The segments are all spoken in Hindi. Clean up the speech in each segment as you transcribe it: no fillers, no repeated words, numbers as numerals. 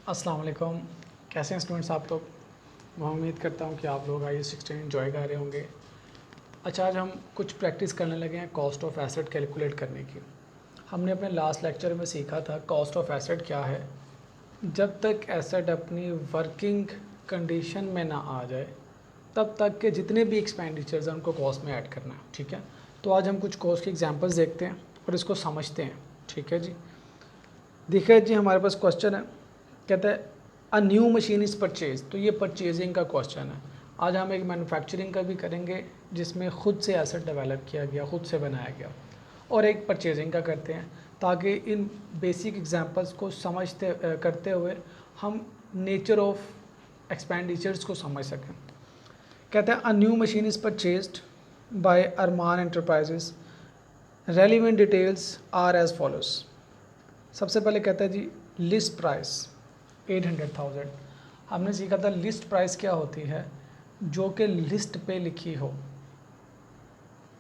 अस्सलाम वालेकुम। कैसे हैं स्टूडेंट्स आप लोग। मैं उम्मीद करता हूँ कि आप लोग IE16 एंजॉय कर रहे होंगे। अच्छा, आज हम कुछ प्रैक्टिस करने लगे हैं कॉस्ट ऑफ एसेट कैलकुलेट करने की। हमने अपने लास्ट लेक्चर में सीखा था कॉस्ट ऑफ एसेट क्या है। जब तक एसेट अपनी वर्किंग कंडीशन में ना आ जाए तब तक के जितने भी एक्सपेंडिचर्स हैं उनको कॉस्ट में ऐड करना है। ठीक है, तो आज हम कुछ कॉस्ट के एग्जांपल्स देखते हैं और इसको समझते हैं। ठीक है जी, देखिए जी, हमारे पास क्वेश्चन है, कहता है अ न्यू मशीन इज़ परचेज। तो ये परचेजिंग का क्वेश्चन है। आज हम एक मैन्युफैक्चरिंग का भी करेंगे जिसमें ख़ुद से एसेट डेवलप किया गया, ख़ुद से बनाया गया, और एक परचेजिंग का करते हैं ताकि इन बेसिक एग्जांपल्स को समझते करते हुए हम नेचर ऑफ एक्सपेंडिचर्स को समझ सकें। कहते हैं a new machine is purchased by Arman enterprises. Relevant details are as follows. सबसे पहले कहता है जी लिस्ट प्राइस 800,000। हमने सीखा था लिस्ट प्राइस क्या होती है, जो कि लिस्ट पे लिखी हो,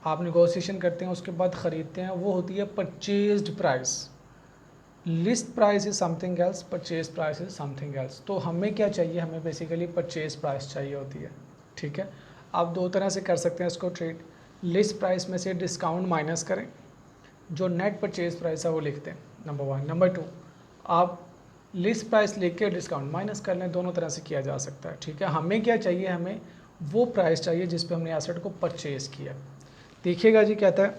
आप निगोशिएशन करते हैं उसके बाद ख़रीदते हैं, वो होती है purchased price. List price is something else, purchase price is something else. तो हमें क्या चाहिए, हमें बेसिकली परचेज प्राइस चाहिए होती है। ठीक है, आप दो तरह से कर सकते हैं इसको ट्रेड। लिस्ट प्राइस में से डिस्काउंट माइनस करें, जो नेट परचेज प्राइस है वो लिखते हैं, नंबर 1। नंबर 2, आप लिस्ट प्राइस लेके डिस्काउंट माइनस कर लें, दोनों तरह से किया जा सकता है। ठीक है, हमें क्या चाहिए, हमें वो प्राइस चाहिए जिस पे हमने एसेट को परचेज किया। देखिएगा जी, कहता है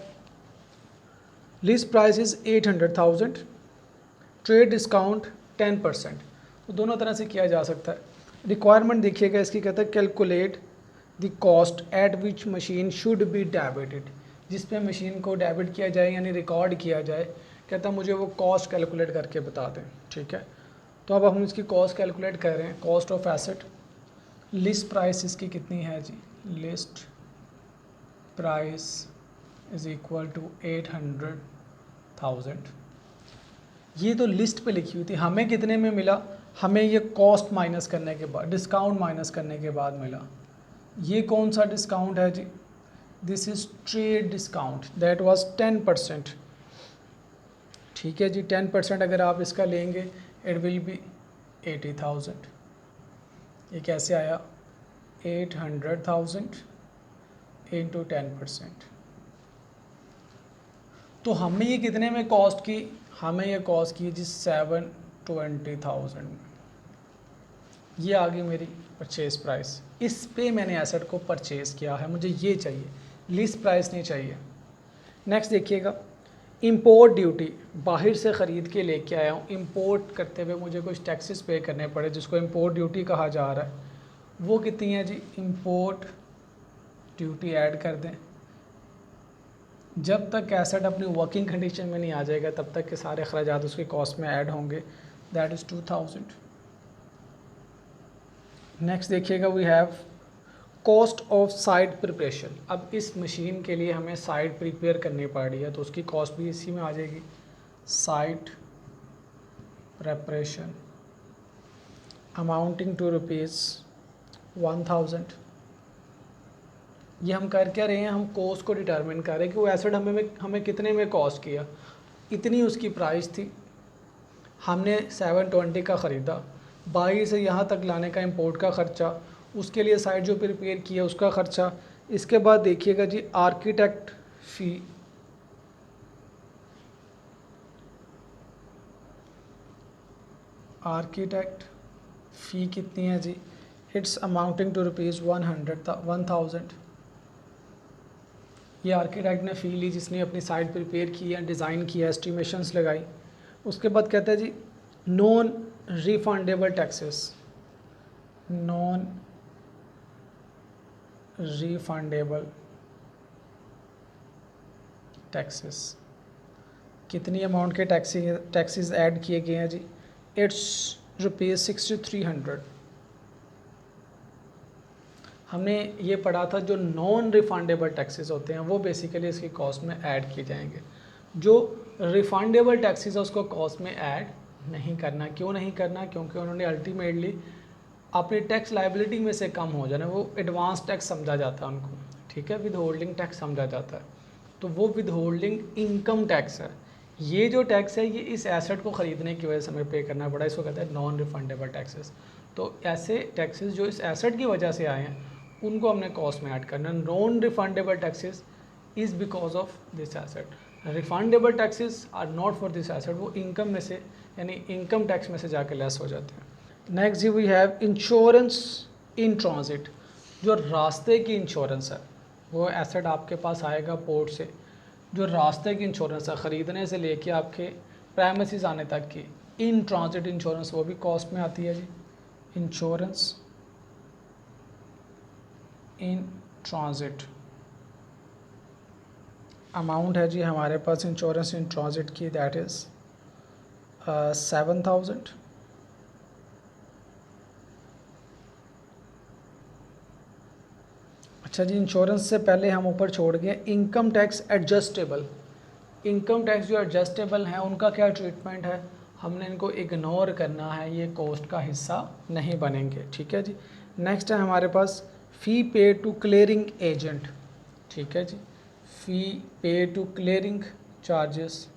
list price is 800,000, trade discount 10%। तो दोनों तरह से किया जा सकता है। रिक्वायरमेंट देखिएगा इसकी, कहता है calculate the cost at which machine should be debited. जिस पे मशीन को डेबिट किया जाए यानी रिकॉर्ड किया जाए, कहता है मुझे वो कॉस्ट कैलकुलेट करके बता दें। ठीक है, तो अब हम इसकी कॉस्ट कैलकुलेट कर रहे हैं। Cost of asset, list price इसकी कितनी है जी, list price is equal to 800,000। ये तो लिस्ट पे लिखी हुई थी, हमें कितने में मिला, हमें ये कॉस्ट माइनस करने के बाद, डिस्काउंट माइनस करने के बाद मिला। ये कौन सा डिस्काउंट है जी, this is trade discount, that was 10%। ठीक है जी, 10% अगर आप इसका लेंगे इट विल बी 80,000। ये कैसे आया, 800,000 इंटू 10%। तो हमें ये कितने में कॉस्ट की, हमें ये कॉस्ट की जी 720,000 में। ये आ गई मेरी परचेज प्राइस। इस पे मैंने एसेट को परचेज़ किया है, मुझे ये चाहिए, लिस्ट प्राइस नहीं चाहिए। नेक्स्ट देखिएगा, इंपोर्ट ड्यूटी, बाहर से ख़रीद के लेके आया हूँ, इंपोर्ट करते हुए मुझे कुछ टैक्सेस पे करने पड़े जिसको इंपोर्ट ड्यूटी कहा जा रहा है। वो कितनी है जी, इंपोर्ट ड्यूटी ऐड कर दें। जब तक एसेट अपनी वर्किंग कंडीशन में नहीं आ जाएगा तब तक के सारे अखराजात उसके कॉस्ट में ऐड होंगे, दैट इज़ 2000। नेक्स्ट देखिएगा, we have cost of site preparation. अब इस मशीन के लिए हमें साइट प्रिपेयर करनी पड़ रही है तो उसकी कॉस्ट भी इसी में आ जाएगी, साइट प्रिपरेशन अमाउंटिंग टू ₹1000। ये हम कर क्या रहे हैं, हम कॉस्ट को डिटरमिन कर रहे हैं कि वो एसेट हमें कितने में कॉस्ट किया। इतनी उसकी प्राइस थी, हमने 720 का ख़रीदा, बाहर से यहाँ तक लाने का इंपोर्ट का ख़र्चा, उसके लिए साइट जो प्रिपेयर किया उसका ख़र्चा। इसके बाद देखिएगा जी आर्किटेक्ट फ़ी, आर्किटेक्ट फ़ी कितनी है जी, इट्स अमाउंटिंग टू ₹1000। ये आर्किटेक्ट ने फ़ी ली जिसने अपनी साइट प्रिपेयर की है, डिज़ाइन किया, एस्टिमेशंस लगाई। उसके बाद कहता है जी non refundable taxes, non refundable taxes, कितनी अमाउंट के टैक्सेस ऐड किए गए हैं जी, इट्स ₹6300। हमने ये पढ़ा था जो नॉन रिफंडेबल टैक्सेस होते हैं वो बेसिकली इसकी कॉस्ट में ऐड किए जाएंगे। जो रिफंडेबल टैक्सेस है उसको कॉस्ट में ऐड नहीं करना। क्यों नहीं करना, क्योंकि उन्होंने अल्टीमेटली अपनी टैक्स लाइबिलिटी में से कम हो जाना, वो एडवांस टैक्स समझा जाता है उनको। ठीक है, विद होल्डिंग टैक्स समझा जाता है, तो वो विद होल्डिंग इनकम टैक्स है। ये जो टैक्स है ये इस एसेट को ख़रीदने की वजह से हमें पे करना पड़ा, इसको कहते हैं नॉन रिफंडेबल टैक्सेस। तो ऐसे टैक्सेस जो इस एसेट की वजह से आए हैं उनको हमने कॉस्ट में ऐड करना। Non refundable taxes is because of this asset, refundable taxes are not for this asset, वो इनकम में से यानी इनकम टैक्स में से जाके लेस हो जाते हैं। नेक्स्ट जी we have insurance in transit. जो रास्ते की इंश्योरेंस है, वो एसेट आपके पास आएगा पोर्ट से, जो रास्ते की इंश्योरेंस है ख़रीदने से लेके आपके प्रेमिसेस आने तक की, इन ट्रांजिट इंश्योरेंस वो भी कॉस्ट में आती है जी। इंश्योरेंस इन ट्रांजिट अमाउंट है जी हमारे पास इंश्योरेंस इन ट्रांजिट की, दैट इज़ 7,000। अच्छा जी, इंश्योरेंस से पहले हम ऊपर छोड़ गए income tax adjustable. Income tax जो एडजस्टेबल हैं उनका क्या ट्रीटमेंट है, हमने इनको इग्नोर करना है, ये कॉस्ट का हिस्सा नहीं बनेंगे, ठीक है जी। नेक्स्ट है हमारे पास फ़ी पे टू क्लियरिंग एजेंट, ठीक है जी। Fee pay to clearing charges,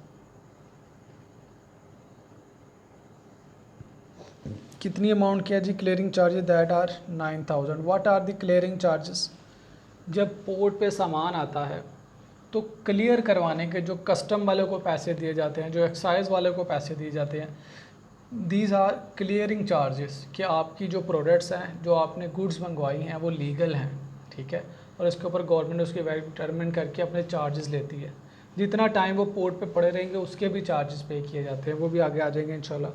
कितनी अमाउंट किया जी clearing charges, that are 9,000। What are the clearing charges, जब पोर्ट पे सामान आता है तो क्लियर करवाने के जो कस्टम वाले को पैसे दिए जाते हैं, जो एक्साइज वाले को पैसे दिए जाते हैं, दीज आर क्लियरिंग चार्जेस, कि आपकी जो प्रोडक्ट्स हैं, जो आपने गुड्स मंगवाई हैं वो लीगल हैं, ठीक है, और इसके ऊपर गवर्नमेंट उसकी वैल्यू डिटरमिन करके अपने चार्जेस लेती है। जितना टाइम वो पोर्ट पे पड़े रहेंगे उसके भी चार्जेस पे किए जाते हैं, वो भी आगे आ जाएंगे इंशाल्लाह।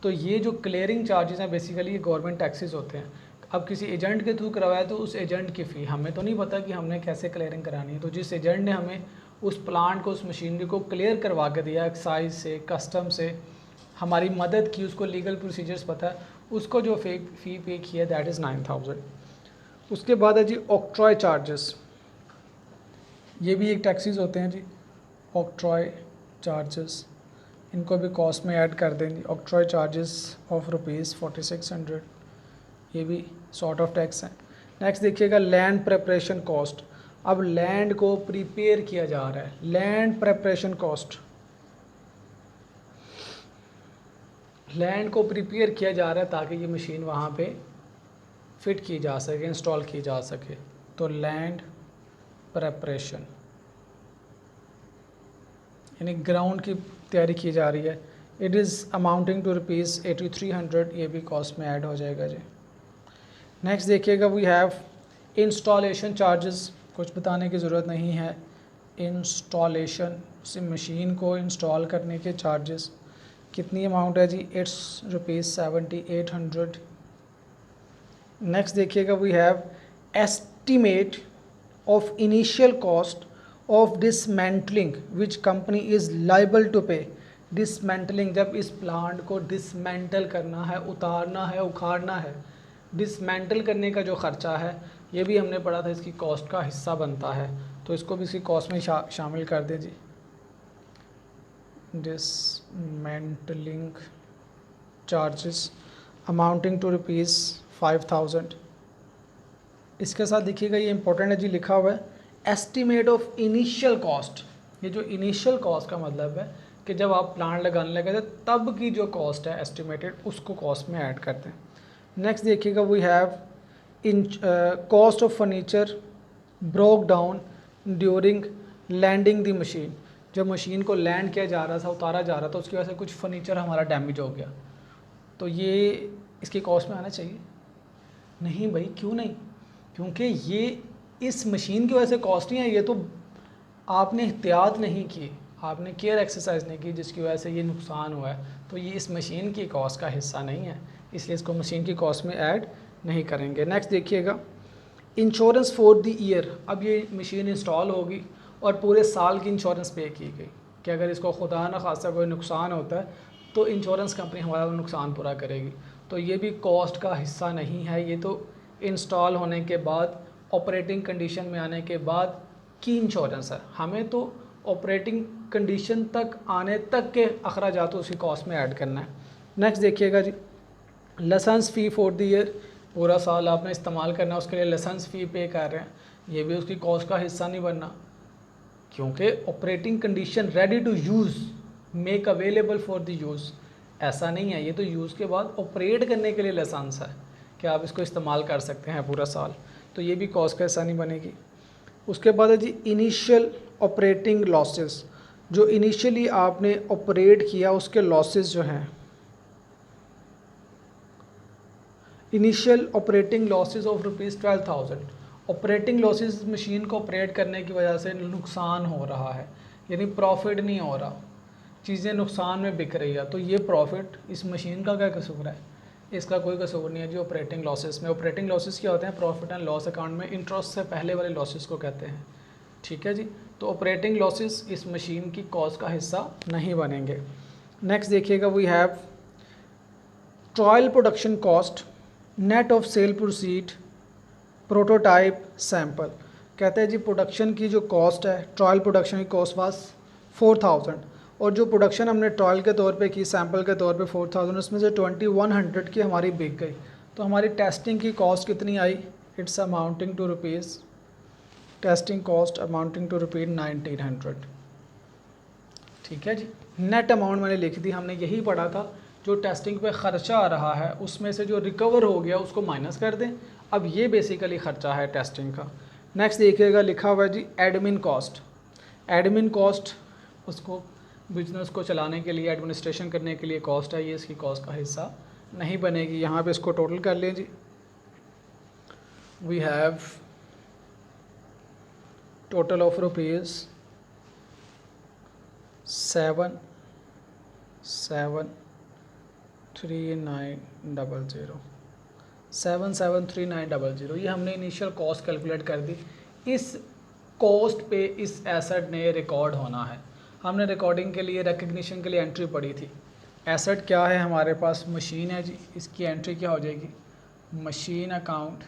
तो ये जो क्लियरिंग चार्जेस हैं बेसिकली ये गवर्नमेंट टैक्सेस होते हैं। अब किसी एजेंट के थ्रू करवाया तो उस एजेंट की फ़ी, हमें तो नहीं पता कि हमने कैसे क्लियरिंग करानी है, तो जिस एजेंट ने हमें उस प्लांट को, उस मशीनरी को क्लियर करवा के दिया एक्साइज से, कस्टम से, हमारी मदद की, उसको लीगल प्रोसीजर्स पता है, उसको जो फ़ी पे किया दैट इज़ 9,000। उसके बाद है जी ऑक्ट्रॉय चार्जेस, ये भी एक टैक्सेस होते हैं जी। ऑक्ट्रॉय चार्जेस, इनको भी कॉस्ट में ऐड कर देंगे। ऑक्ट्रॉय चार्जेस ऑफ ₹4600, ये भी सॉर्ट ऑफ टैक्स है। नेक्स्ट देखिएगा लैंड प्रेपरेशन कॉस्ट। अब लैंड को प्रिपेयर किया जा रहा है, लैंड प्रेपरेशन कॉस्ट, लैंड को प्रिपेयर किया जा रहा है ताकि ये मशीन वहाँ पे फिट की जा सके, इंस्टॉल की जा सके, तो लैंड प्रेपरेशन यानी ग्राउंड की तैयारी की जा रही है। इट इज़ अमाउंटिंग टू ₹8300, ये भी कॉस्ट में ऐड हो जाएगा जी। नेक्स्ट देखिएगा वी हैव इंस्टॉलेशन चार्जेस, कुछ बताने की ज़रूरत नहीं है। इंस्टॉलेशन से मशीन को इंस्टॉल करने के चार्जेस, कितनी अमाउंट है जी, इट्स ₹7800। नेक्स्ट देखिएगा we have estimate of initial cost of dismantling which company is liable to pay. Dismantling, जब इस प्लांट को डिसमेंटल करना है, उतारना है, उखाड़ना है, डिसमेंटल करने का जो ख़र्चा है ये भी हमने पढ़ा था, इसकी कॉस्ट का हिस्सा बनता है, तो इसको भी इसकी कॉस्ट में शामिल कर दें जी। Dismantling charges amounting to ₹5,000। इसके साथ देखिएगा ये इंपॉर्टेंट है जी, लिखा हुआ है एस्टीमेट ऑफ इनिशियल कॉस्ट। ये जो इनिशियल कॉस्ट का मतलब है कि जब आप प्लांट लगाने लगे थे तब की जो कॉस्ट है एस्टिमेटेड, उसको कॉस्ट में ऐड करते हैं। नेक्स्ट देखिएगा we have in cost of furniture broke down during landing the machine. जब मशीन को लैंड किया जा रहा था, उतारा जा रहा था, उसकी वजह से कुछ फर्नीचर हमारा डैमेज हो गया, तो ये इसकी कॉस्ट में आना चाहिए? नहीं भाई, क्यों नहीं? क्योंकि ये इस मशीन की वजह से कॉस्ट नहीं है, ये तो आपने एहतियात नहीं की, आपने केयर एक्सरसाइज नहीं की, जिसकी वजह से ये नुकसान हुआ है, तो ये इस मशीन की कॉस्ट का हिस्सा नहीं है, इसलिए इसको मशीन की कॉस्ट में ऐड नहीं करेंगे। नेक्स्ट देखिएगा इंश्योरेंस फॉर द ईयर। अब ये मशीन इंस्टॉल होगी और पूरे साल की इंश्योरेंस पे की गई कि अगर इसको खुदा न खासा कोई नुकसान होता है तो इंश्योरेंस कंपनी हमारा नुकसान पूरा करेगी, तो ये भी कॉस्ट का हिस्सा नहीं है, ये तो इंस्टॉल होने के बाद, ऑपरेटिंग कंडीशन में आने के बाद की इंश्योरेंस है। हमें तो ऑपरेटिंग कंडीशन तक आने तक के अखराजात उसकी कॉस्ट में ऐड करना है। नेक्स्ट देखिएगा जी licence fee for the year, पूरा साल आपने इस्तेमाल करना है, उसके लिए लाइसेंस फ़ी पे कर रहे हैं, ये भी उसकी कॉस्ट का हिस्सा नहीं बनना, क्योंकि operating condition ready to use make available for the use, ऐसा नहीं है, ये तो यूज़ के बाद ऑपरेट करने के लिए लाइसेंस है कि आप इसको इस्तेमाल कर सकते हैं पूरा साल, तो ये भी कॉस्ट का हिस्सा नहीं बनेगी। उसके बाद है जी इनिशियल ऑपरेटिंग लॉसेस, जो इनिशियली आपने ऑपरेट किया उसके लॉसेस जो हैं, initial operating losses of ₹12,000, operating losses machine को ऑपरेट करने की वजह से नुकसान हो रहा है, यानी प्रॉफिट नहीं हो रहा, चीज़ें नुकसान में बिक रही है, तो ये प्रॉफिट इस मशीन का क्या कसूर है, इसका कोई कसूर नहीं है जी ऑपरेटिंग लॉसेस में। ऑपरेटिंग लॉसेस क्या होते हैं, प्रॉफिट एंड लॉस अकाउंट में इंटरेस्ट से पहले वाले लॉसेस को कहते हैं, ठीक है जी। तो ऑपरेटिंग लॉसेस इस मशीन की कॉस्ट का हिस्सा नहीं बनेंगे। नेक्स्ट देखिएगा, we have trial production cost, net of sale proceed, prototype, sample. कहते हैं जी प्रोडक्शन की जो कॉस्ट है, ट्रायल प्रोडक्शन की कॉस्ट वाज 4,000, और जो प्रोडक्शन हमने ट्रायल के तौर पे की, सैम्पल के तौर पे 4,000, उसमें से 2100 की हमारी बिक गई, तो हमारी टेस्टिंग की कॉस्ट कितनी आई, it's amounting to rupees, testing cost amounting to rupees 1900, ठीक है जी। नेट अमाउंट मैंने लिख दी, हमने यही पढ़ा था, जो टेस्टिंग पे ख़र्चा आ रहा है उसमें से जो रिकवर हो गया उसको माइनस कर दें, अब ये बेसिकली ख़र्चा है टेस्टिंग का। नेक्स्ट देखिएगा, लिखा हुआ है जी एडमिन कॉस्ट। एडमिन कॉस्ट उसको बिजनेस को चलाने के लिए, एडमिनिस्ट्रेशन करने के लिए कॉस्ट है, ये इसकी कॉस्ट का हिस्सा नहीं बनेगी। यहाँ पे इसको टोटल कर लें जी, we have total of rupees 7,73900, ये हमने इनिशियल कॉस्ट कैलकुलेट कर दी। इस कॉस्ट पे इस एसेट ने रिकॉर्ड होना है। हमने रिकॉर्डिंग के लिए, रिकग्निशन के लिए एंट्री पढ़ी थी। एसेट क्या है हमारे पास, मशीन है जी, इसकी एंट्री क्या हो जाएगी, मशीन अकाउंट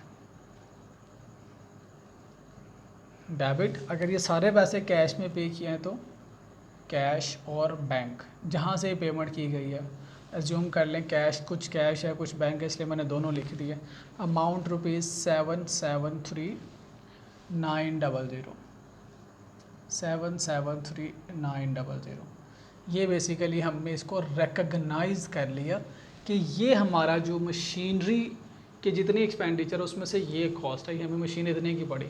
डेबिट। अगर ये सारे पैसे कैश में पे किए हैं तो कैश और बैंक, जहाँ से पेमेंट की गई है, एज्यूम कर लें कैश, कुछ कैश है कुछ बैंक है, इसलिए मैंने दोनों लिख दिए। अमाउंट ₹7,73900, 7,73900, ये बेसिकली हमने इसको रिकग्नाइज़ कर लिया कि ये हमारा जो मशीनरी के जितनी एक्सपेंडिचर उसमें से ये कॉस्ट है, हमें मशीन इतने की पड़ी,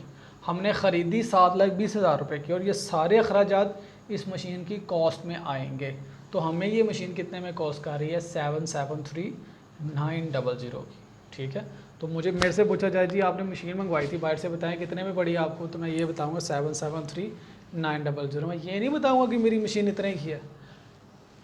हमने ख़रीदी 7,20,000 रुपये की, और ये सारे अखराजात इस मशीन की कॉस्ट में आएंगे, तो हमें ये मशीन कितने में कॉस्ट कर रही है, 7,73900 की, ठीक है। तो मेरे से पूछा जाए जी आपने मशीन मंगवाई थी बाहर से, बताएं कितने में पड़ी आपको, तो मैं ये बताऊंगा 7,73900। मैं ये नहीं बताऊंगा कि मेरी मशीन इतने की है।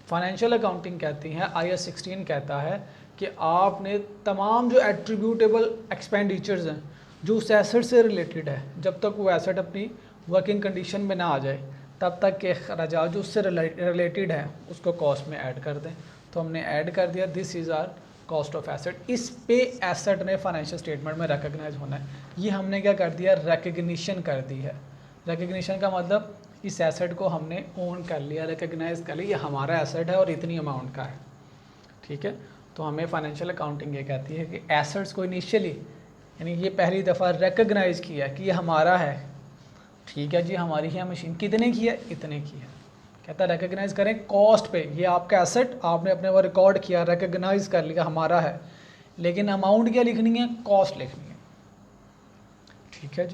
फाइनेंशियल अकाउंटिंग कहती है, IAS 16 कहता है कि आपने तमाम जो एट्रीब्यूटेबल एक्सपेंडिचर्स हैं जो उस एसेट से रिलेटेड है, जब तक वो एसेट अपनी वर्किंग कंडीशन में ना आ जाए तब तक के खर्चा जो उससे रिलेटेड है उसको कॉस्ट में ऐड कर दें। तो हमने ऐड कर दिया, this is our cost of asset. इस पे एसेट ने फाइनेंशियल स्टेटमेंट में रिकग्नाइज होना है। ये हमने क्या कर दिया, रिकग्निशन कर दी है। रिकग्निशन का मतलब इस एसेट को हमने ओन कर लिया, रिकग्नाइज कर लिया, ये हमारा एसेट है और इतनी अमाउंट का है, ठीक है। तो हमें फाइनेंशियल अकाउंटिंग ये कहती है कि एसेट्स को इनिशियली, यानी ये पहली दफ़ा रिकग्नाइज किया कि ये हमारा है, ठीक है जी, हमारी है मशीन, कितने की है, इतने की है। कहता है रिकग्नाइज करें कॉस्ट पे, ये आपका एसेट आपने अपने वो रिकॉर्ड किया, रिकग्नाइज कर लिया हमारा है, लेकिन अमाउंट क्या लिखनी है, कॉस्ट लिखनी है, ठीक है जी।